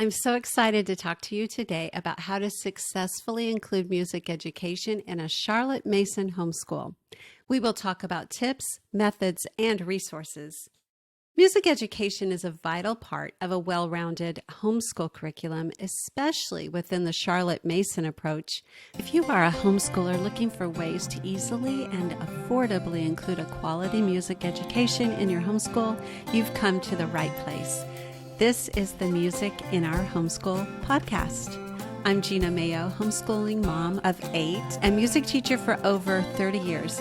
I'm so excited to talk to you today about how to successfully include music education in a Charlotte Mason homeschool. We will talk about tips, methods, and resources. Music education is a vital part of a well-rounded homeschool curriculum, especially within the Charlotte Mason approach. If you are a homeschooler looking for ways to easily and affordably include a quality music education in your homeschool, you've come to the right place. This is the Music in Our Homeschool podcast. I'm Gina Mayo, homeschooling mom of 8 and music teacher for over 30 years.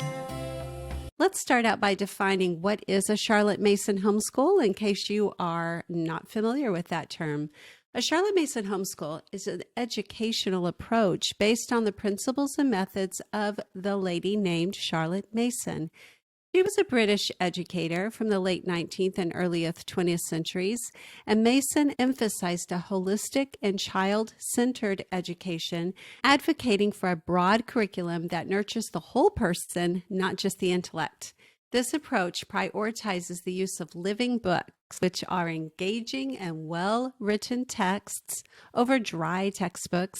Let's start out by defining what is a Charlotte Mason homeschool in case you are not familiar with that term. A Charlotte Mason homeschool is an educational approach based on the principles and methods of the lady named Charlotte Mason. She was a British educator from the late 19th and early 20th centuries, and Mason emphasized a holistic and child-centered education, advocating for a broad curriculum that nurtures the whole person, not just the intellect. This approach prioritizes the use of living books, which are engaging and well-written texts over dry textbooks,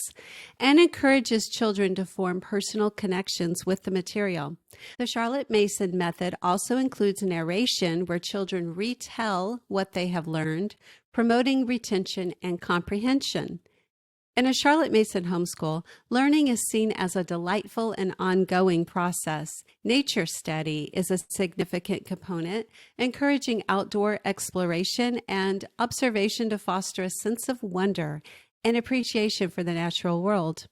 and encourages children to form personal connections with the material. The Charlotte Mason method also includes narration where children retell what they have learned, promoting retention and comprehension. In a Charlotte Mason homeschool, learning is seen as a delightful and ongoing process. Nature study is a significant component, encouraging outdoor exploration and observation to foster a sense of wonder and appreciation for the natural world.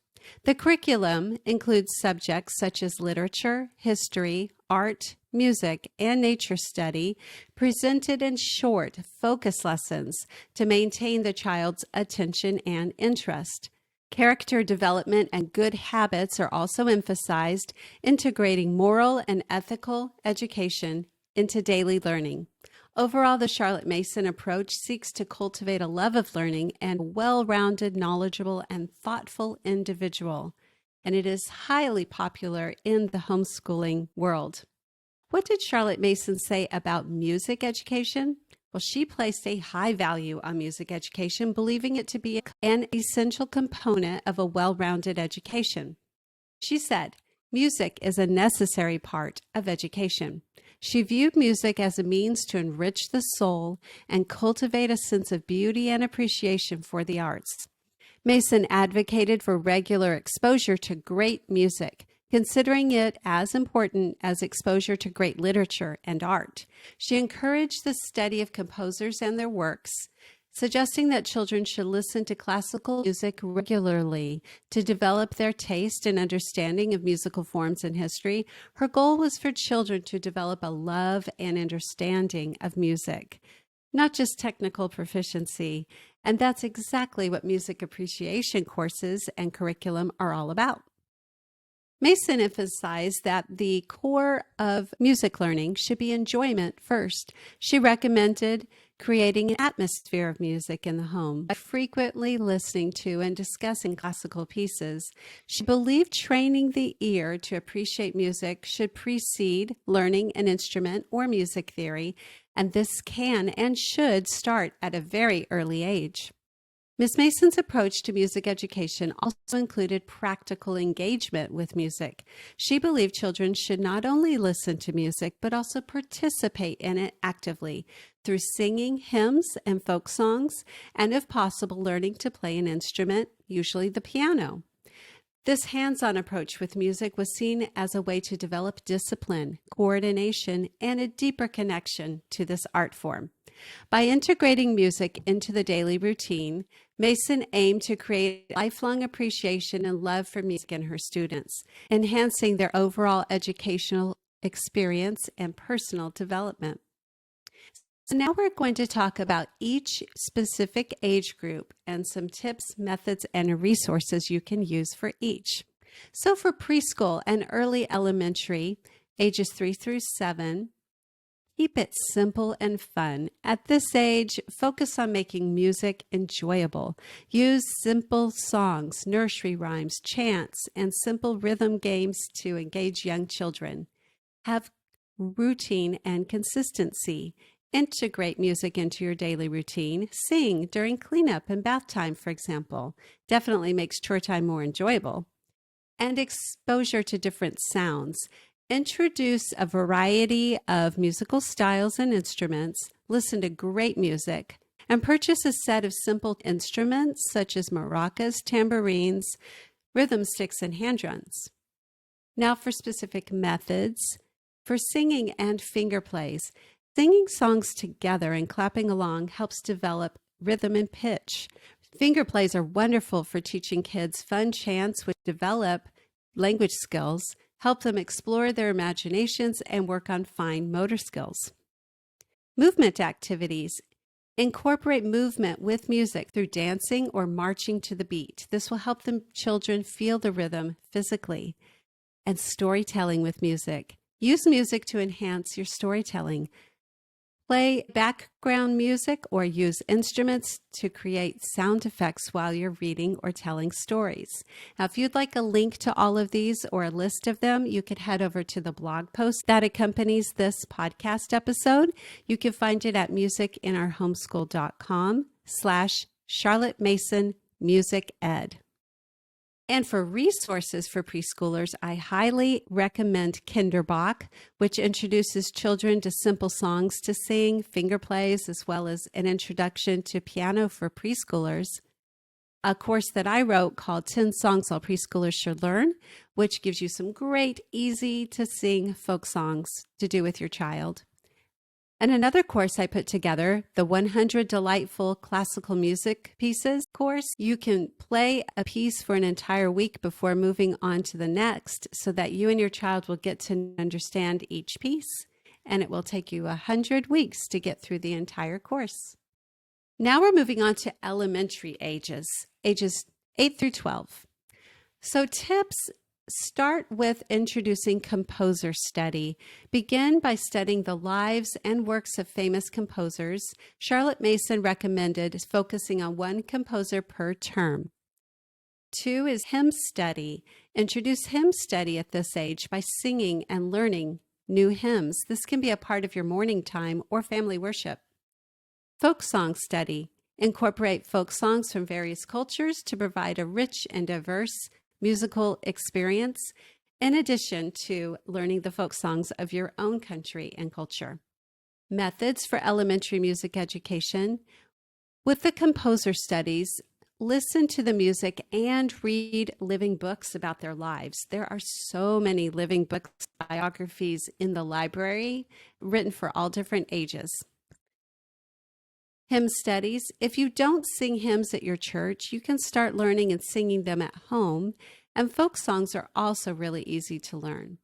The curriculum includes subjects such as literature, history, art, music, and nature study, presented in short, focus lessons to maintain the child's attention and interest. Character development and good habits are also emphasized, integrating moral and ethical education into daily learning. Overall, the Charlotte Mason approach seeks to cultivate a love of learning and a well-rounded, knowledgeable, and thoughtful individual, and it is highly popular in the homeschooling world. What did Charlotte Mason say about music education? Well, she placed a high value on music education, believing it to be an essential component of a well-rounded education. She said, "Music is a necessary part of education." She viewed music as a means to enrich the soul and cultivate a sense of beauty and appreciation for the arts. Mason advocated for regular exposure to great music, considering it as important as exposure to great literature and art. She encouraged the study of composers and their works, suggesting that children should listen to classical music regularly to develop their taste and understanding of musical forms and history. Her goal was for children to develop a love and understanding of music, not just technical proficiency. And that's exactly what music appreciation courses and curriculum are all about. Mason emphasized that the core of music learning should be enjoyment first. She recommended creating an atmosphere of music in the home by frequently listening to and discussing classical pieces. She believed training the ear to appreciate music should precede learning an instrument or music theory, and this can and should start at a very early age. Ms. Mason's approach to music education also included practical engagement with music. She believed children should not only listen to music, but also participate in it actively through singing hymns and folk songs, and if possible, learning to play an instrument, usually the piano. This hands-on approach with music was seen as a way to develop discipline, coordination, and a deeper connection to this art form. By integrating music into the daily routine, Mason aimed to create lifelong appreciation and love for music in her students, enhancing their overall educational experience and personal development. So now we're going to talk about each specific age group and some tips, methods, and resources you can use for each. So for preschool and early elementary, ages 3 through 7, keep it simple and fun. At this age, focus on making music enjoyable. Use simple songs, nursery rhymes, chants, and simple rhythm games to engage young children. Have routine and consistency. Integrate music into your daily routine. Sing during cleanup and bath time, for example. Definitely makes chore time more enjoyable. And exposure to different sounds. Introduce a variety of musical styles and instruments. Listen to great music. And purchase a set of simple instruments such as maracas, tambourines, rhythm sticks, and hand drums. Now for specific methods. For singing and finger plays. Singing songs together and clapping along helps develop rhythm and pitch. Finger plays are wonderful for teaching kids fun chants which develop language skills, help them explore their imaginations, and work on fine motor skills. Movement activities. Incorporate movement with music through dancing or marching to the beat. This will help the children feel the rhythm physically. And storytelling with music. Use music to enhance your storytelling. Play background music or use instruments to create sound effects while you're reading or telling stories. Now, if you'd like a link to all of these or a list of them, you could head over to the blog post that accompanies this podcast episode. You can find it at musicineourhomeschool.com/Charlotte Mason Music Ed. And for resources for preschoolers, I highly recommend Kinderbach, which introduces children to simple songs to sing, finger plays, as well as an introduction to piano for preschoolers. A course that I wrote called 10 Songs All Preschoolers Should Learn, which gives you some great, easy to sing folk songs to do with your child. And another course I put together, the 100 Delightful Classical Music Pieces course. You can play a piece for an entire week before moving on to the next so that you and your child will get to understand each piece, and it will take you 100 weeks to get through the entire course. Now we're moving on to elementary ages 8 through 12. So tips. Start with introducing composer study. Begin by studying the lives and works of famous composers. Charlotte Mason recommended focusing on one composer per term. 2 is hymn study. Introduce hymn study at this age by singing and learning new hymns. This can be a part of your morning time or family worship. Folk song study. Incorporate folk songs from various cultures to provide a rich and diverse musical experience, in addition to learning the folk songs of your own country and culture. Methods for elementary music education. With the composer studies, listen to the music and read living books about their lives. There are so many living books, biographies in the library, written for all different ages. Hymn studies. If you don't sing hymns at your church, you can start learning and singing them at home. And folk songs are also really easy to learn.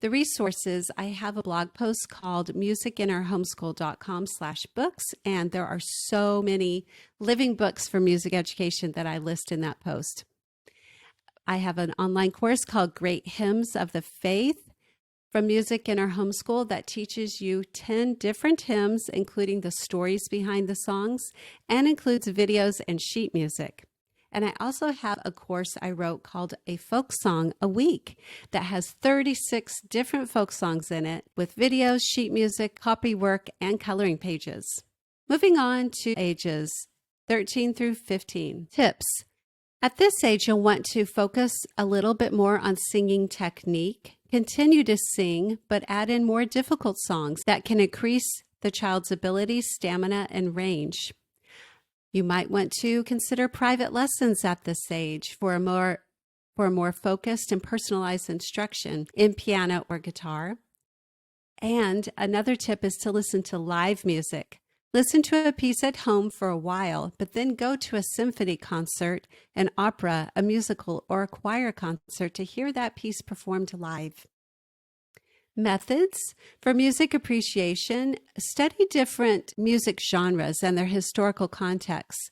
The resources, I have a blog post called musicineourhomeschool.com/books, and there are so many living books for music education that I list in that post. I have an online course called Great Hymns of the Faith from Music in Our Homeschool that teaches you 10 different hymns, including the stories behind the songs, and includes videos and sheet music. And I also have a course I wrote called A Folk Song a Week that has 36 different folk songs in it with videos, sheet music, copy work, and coloring pages. Moving on to ages 13 through 15. Tips. At this age, you'll want to focus a little bit more on singing technique. Continue to sing, but add in more difficult songs that can increase the child's ability, stamina, and range. You might want to consider private lessons at this age for a more focused and personalized instruction in piano or guitar. And another tip is to listen to live music. Listen to a piece at home for a while, but then go to a symphony concert, an opera, a musical, or a choir concert to hear that piece performed live. Methods for music appreciation. Study different music genres and their historical contexts.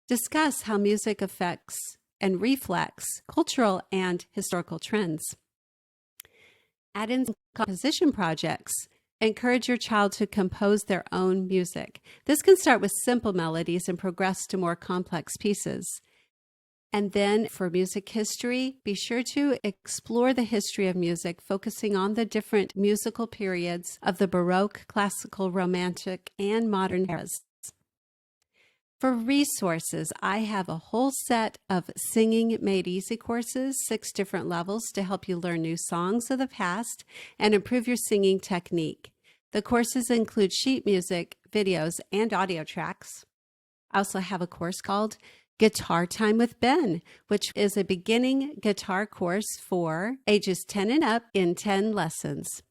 Discuss how music affects and reflects cultural and historical trends. Add in composition projects. Encourage your child to compose their own music. This can start with simple melodies and progress to more complex pieces. And then for music history, be sure to explore the history of music, focusing on the different musical periods of the Baroque, Classical, Romantic, and modern eras. For resources, I have a whole set of Singing Made Easy courses, 6 different levels to help you learn new songs of the past and improve your singing technique. The courses include sheet music, videos, and audio tracks. I also have a course called Guitar Time with Ben, which is a beginning guitar course for ages 10 and up in 10 lessons.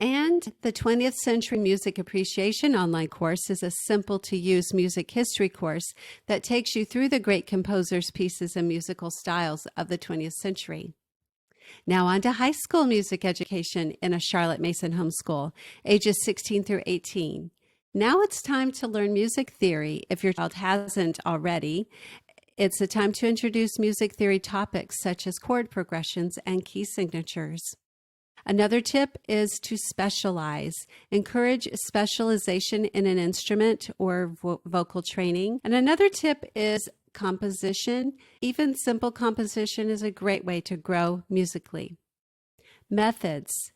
And the 20th Century Music Appreciation online course is a simple-to-use music history course that takes you through the great composers, pieces, and musical styles of the 20th century. Now on to high school music education in a Charlotte Mason homeschool, ages 16 through 18. Now it's time to learn music theory if your child hasn't already. It's a time to introduce music theory topics such as chord progressions and key signatures. Another tip is to specialize. Encourage specialization in an instrument or vocal training. And another tip is composition. Even simple composition is a great way to grow musically. Methods.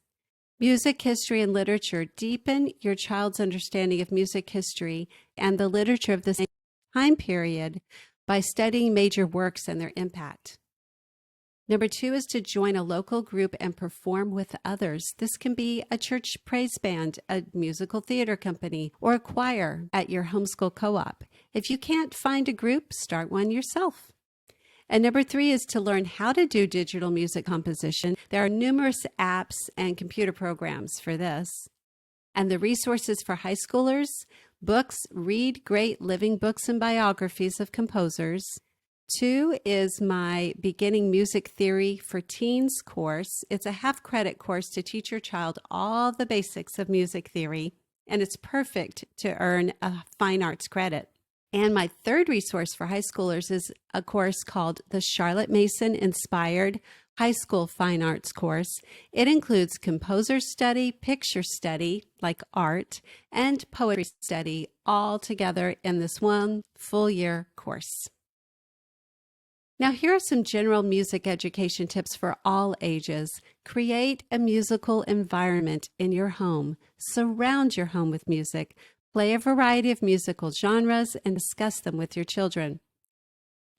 Music history and literature. Deepen your child's understanding of music history and the literature of the same time period by studying major works and their impact. Number 2 is to join a local group and perform with others. This can be a church praise band, a musical theater company, or a choir at your homeschool co-op. If you can't find a group, start one yourself. And number 3 is to learn how to do digital music composition. There are numerous apps and computer programs for this. And the resources for high schoolers: books, read great living books and biographies of composers. 2 is my Beginning Music Theory for Teens course. It's a half-credit course to teach your child all the basics of music theory, and it's perfect to earn a fine arts credit. And my 3rd resource for high schoolers is a course called the Charlotte Mason Inspired High School Fine Arts course. It includes composer study, picture study, like art, and poetry study all together in this one full-year course. Now, here are some general music education tips for all ages. Create a musical environment in your home. Surround your home with music. Play a variety of musical genres and discuss them with your children.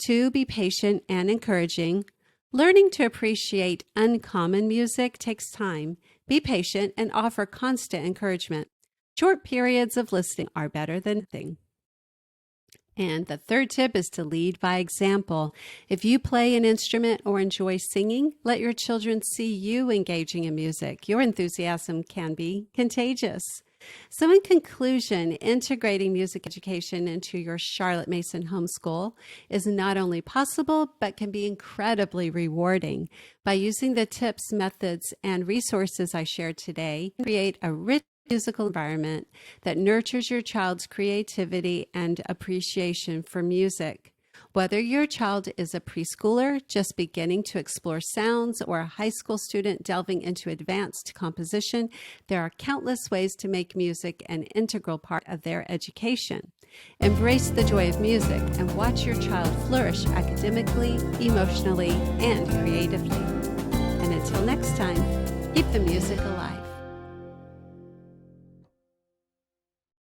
2, be patient and encouraging. Learning to appreciate uncommon music takes time. Be patient and offer constant encouragement. Short periods of listening are better than nothing. And the 3rd tip is to lead by example. If you play an instrument or enjoy singing, let your children see you engaging in music. Your enthusiasm can be contagious. So in conclusion, integrating music education into your Charlotte Mason homeschool is not only possible, but can be incredibly rewarding. By using the tips, methods, and resources I shared today, create a rich musical environment that nurtures your child's creativity and appreciation for music. Whether your child is a preschooler just beginning to explore sounds or a high school student delving into advanced composition, there are countless ways to make music an integral part of their education. Embrace the joy of music and watch your child flourish academically, emotionally, and creatively. And until next time, keep the music alive.